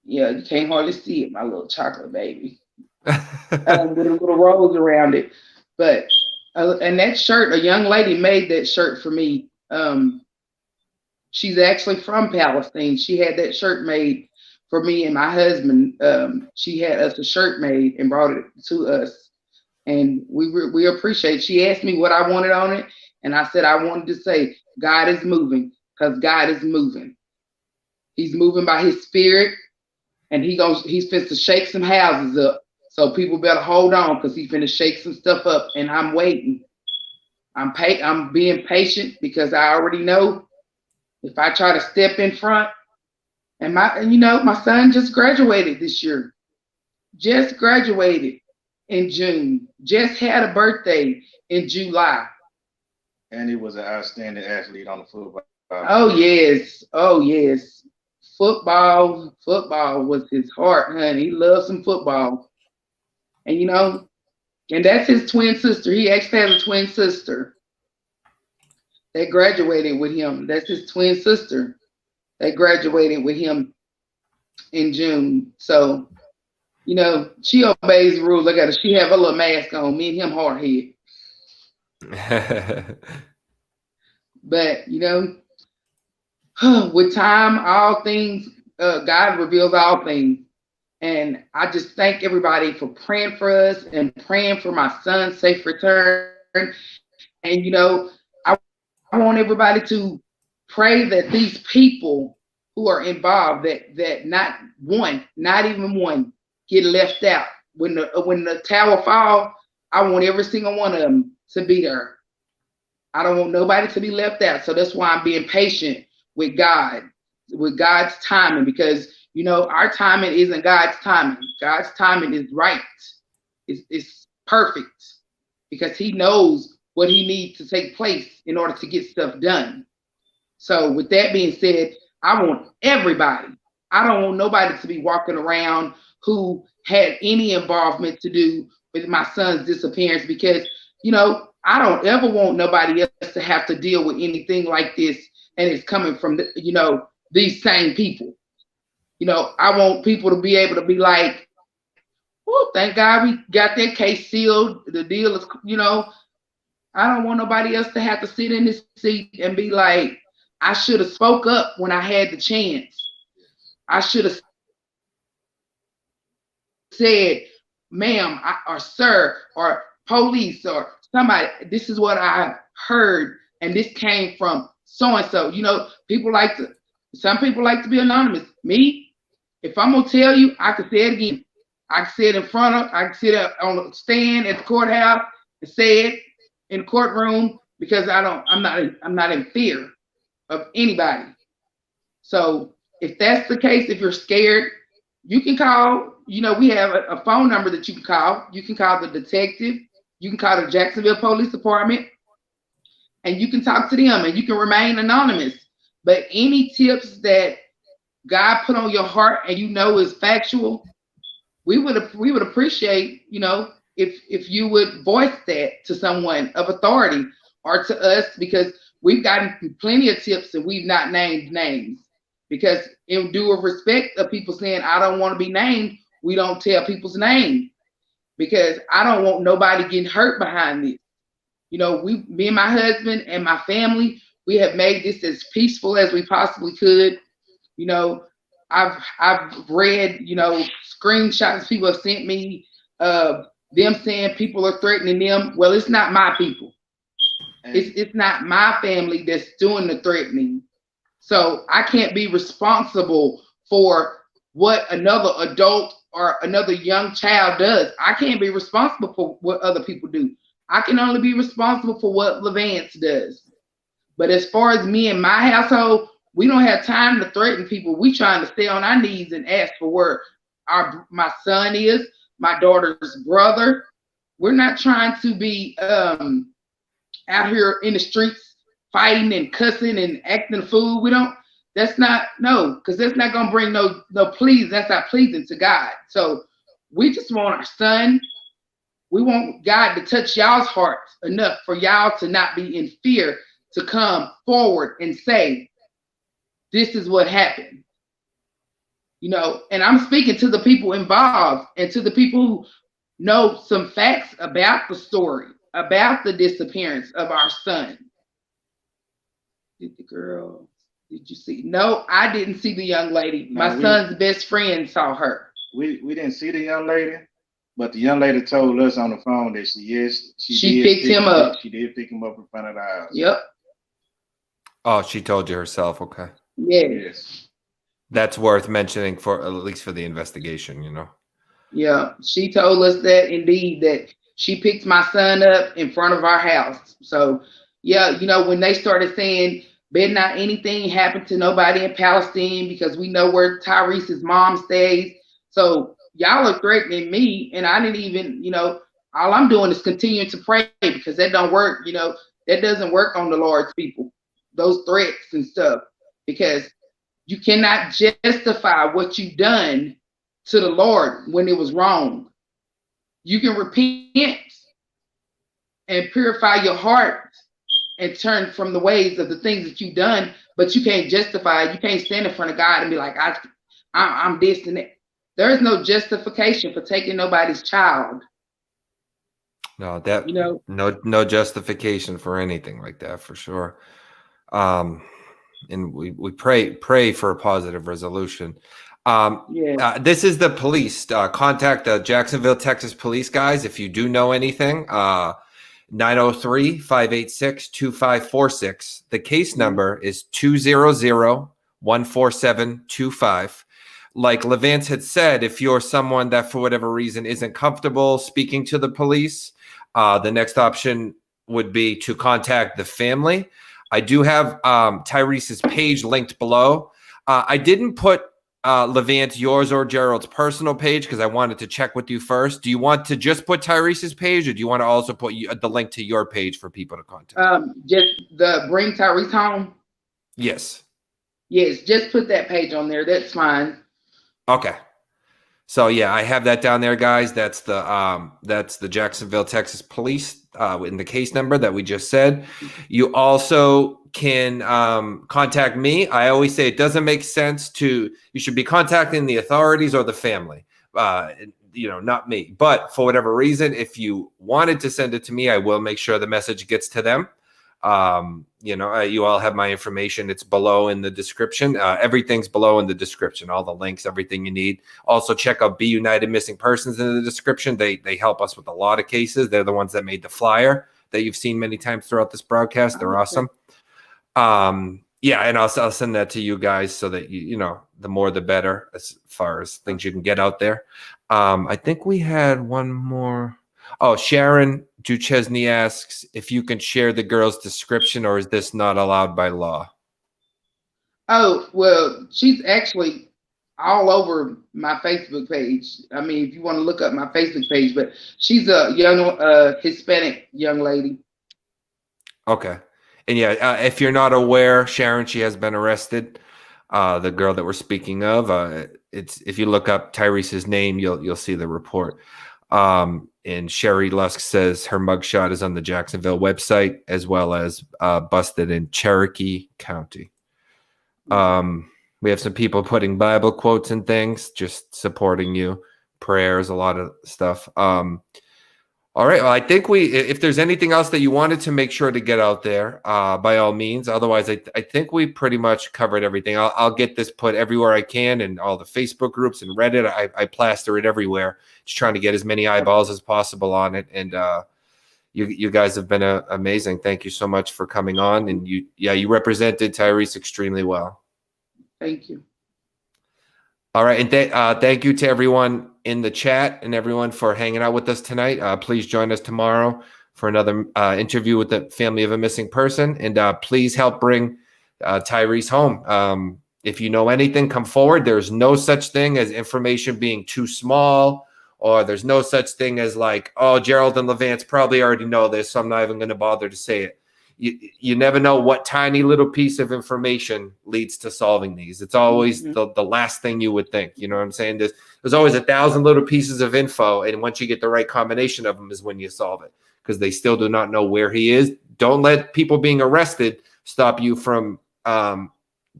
Yeah, you can't hardly see it, my little chocolate baby. With a little rose around it. But and that shirt, a young lady made that shirt for me. She's actually from Palestine. She had that shirt made for me and my husband. She had us a shirt made and brought it to us, and we appreciate. She asked me what I wanted on it, and I said I wanted to say God is moving, because God is moving. He's moving by His Spirit, and he's fit to shake some houses up. So people better hold on, because he's finna shake some stuff up, and I'm waiting. I'm being patient, because I already know if I try to step in front. And my son just graduated this year. Just graduated in June. Just had a birthday in July. And he was an outstanding athlete on the football. Oh yes. Oh yes. Football was his heart, honey. He loves some football. And and that's his twin sister. He actually has a twin sister that graduated with him. That's his twin sister that graduated with him. in June. So, you know, she obeys the rules. Look at her. She have a little mask on. Me and him hard head. But, you know, with time, all things, God reveals all things. And I just thank everybody for praying for us and praying for my son's safe return. And, you know, I want everybody to pray that these people who are involved, that not even one, get left out. When the tower fall, I want every single one of them to be there. I don't want nobody to be left out. So that's why I'm being patient with God, with God's timing, because you know our timing isn't God's timing. God's timing is right. It's perfect because He knows what He needs to take place in order to get stuff done. So with that being said, I want everybody. I don't want nobody to be walking around who had any involvement to do with my son's disappearance, because you know I don't ever want nobody else to have to deal with anything like this, and it's coming from you know these same people. You know, I want people to be able to be like, "Oh, thank God we got that case sealed. The deal is, you know." I don't want nobody else to have to sit in this seat and be like, I should have spoke up when I had the chance. I should have said, ma'am, or sir, or police, or somebody, this is what I heard, and this came from so and so. You know, some people like to be anonymous. Me, if I'm gonna tell you, I can say it again. I can say it I can sit up on the stand at the courthouse and say it in the courtroom, because I'm not in fear of anybody. So if that's the case, if you're scared, you can call. You know, we have a phone number that you can call. You can call the detective. You can call the Jacksonville Police Department, and you can talk to them, and you can remain anonymous. But any tips that God put on your heart and you know is factual, we would appreciate, you know, if you would voice that to someone of authority or to us, because we've gotten plenty of tips and we've not named names, because in due of respect of people saying I don't want to be named, we don't tell people's name, because I don't want nobody getting hurt behind this. You know, me and my husband and my family, we have made this as peaceful as we possibly could. You know, I've read, you know, screenshots people have sent me, them saying people are threatening them. Well, it's not my people. It's not my family that's doing the threatening. So I can't be responsible for what another adult or another young child does. I can't be responsible for what other people do. I can only be responsible for what LaVance does. But as far as me and my household, we don't have time to threaten people. We trying to stay on our knees and ask for where my son is, my daughter's brother. We're not trying to be out here in the streets fighting and cussing and acting a fool. That's not, no, because that's not gonna bring no please. That's not pleasing to God. So we just want our son. We want God to touch y'all's hearts enough for y'all to not be in fear, to come forward and say, this is what happened. You know, and I'm speaking to the people involved and to the people who know some facts about the story, about the disappearance of our son. Did you see? No, I didn't see the young lady. My son's best friend saw her. We didn't see the young lady, but the young lady told us on the phone that she picked him up. She did pick him up in front of the house. Yep. Oh, she told you herself. Okay. Yes. That's worth mentioning, for at least for the investigation, you know. Yeah, she told us that indeed, that she picked my son up in front of our house. So yeah, you know, when they started saying better not anything happen to nobody in Palestine, because we know where Tyress's mom stays. So y'all are threatening me, and I didn't even, you know, all I'm doing is continuing to pray, because that don't work, you know, that doesn't work on the Lord's people, those threats and stuff, because you cannot justify what you've done to the Lord when it was wrong. You can repent and purify your heart and turn from the ways of the things that you've done, but you can't justify it. You can't stand in front of God and be like, I'm this and that. There is no justification for taking nobody's child. No, that no justification for anything like that for sure. And we pray for a positive resolution. This is the police. Contact the Jacksonville, Texas police guys if you do know anything. 903-586-2546. The case number is 200-14725. Like LaVance had said, if you're someone that for whatever reason isn't comfortable speaking to the police, the next option would be to contact the family. I do have Tyresse's page linked below. I didn't put LaVance, yours or Gerald's personal page because I wanted to check with you first. Do you want to just put Tyresse's page, or do you want to also put the link to your page for people to contact? Just the Bring Tyrese Home? Yes. Yes, just put that page on there. That's fine. Okay. So yeah, I have that down there, guys. That's the Jacksonville, Texas police in the case number that we just said. You also can contact me. I always say it doesn't make sense you should be contacting the authorities or the family, not me. But for whatever reason, if you wanted to send it to me, I will make sure the message gets to them. You all have my information. It's below in the description. Everything's below in the description, all the links, everything you need. Also check out Be United Missing Persons in the description. They help us with a lot of cases. They're the ones that made the flyer that you've seen many times throughout this broadcast. They're awesome. And I'll send that to you guys so that the more the better as far as things you can get out there. I think we had one more. Oh, Sharon Duchesne asks if you can share the girl's description, or is this not allowed by law? Oh, well, she's actually all over my Facebook page. I mean, if you want to look up my Facebook page, but she's a young Hispanic young lady. Okay. And if you're not aware, Sharon, she has been arrested. The girl that we're speaking of, if you look up Tyresse's name, you'll see the report. And Sherry Lusk says her mugshot is on the Jacksonville website, as well as busted in Cherokee County. We have some people putting Bible quotes and things, just supporting you, prayers, a lot of stuff. All right. Well, I think if there's anything else that you wanted to make sure to get out there, by all means. Otherwise, I think we pretty much covered everything. I'll get this put everywhere I can, and all the Facebook groups and Reddit. I plaster it everywhere, just trying to get as many eyeballs as possible on it. And you guys have been amazing. Thank you so much for coming on. And you represented Tyrese extremely well. Thank you. All right. And thank you to everyone in the chat and everyone for hanging out with us tonight. Please join us tomorrow for another interview with the family of a missing person. And please help bring Tyrese home. If you know anything, come forward. There's no such thing as information being too small, or there's no such thing as like, oh, Gerald and LaVance probably already know this, so I'm not even going to bother to say it. You never know what tiny little piece of information leads to solving these. It's always the last thing you would think. You know what I'm saying? There's always 1,000 little pieces of info, and once you get the right combination of them is when you solve it, because they still do not know where he is. Don't let people being arrested stop you from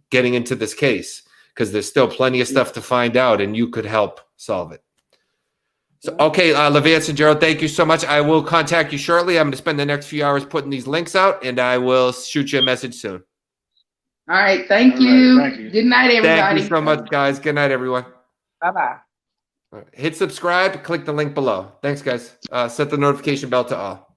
getting into this case, because there's still plenty of stuff to find out, and you could help solve it. So, okay, LaVance and Gerald, thank you so much. I will contact you shortly. I'm going to spend the next few hours putting these links out, and I will shoot you a message soon. All right. Thank you. Thank you. Good night, everybody. Thank you so much, guys. Good night, everyone. Bye-bye. Hit subscribe. Click the link below. Thanks, guys. Set the notification bell to all.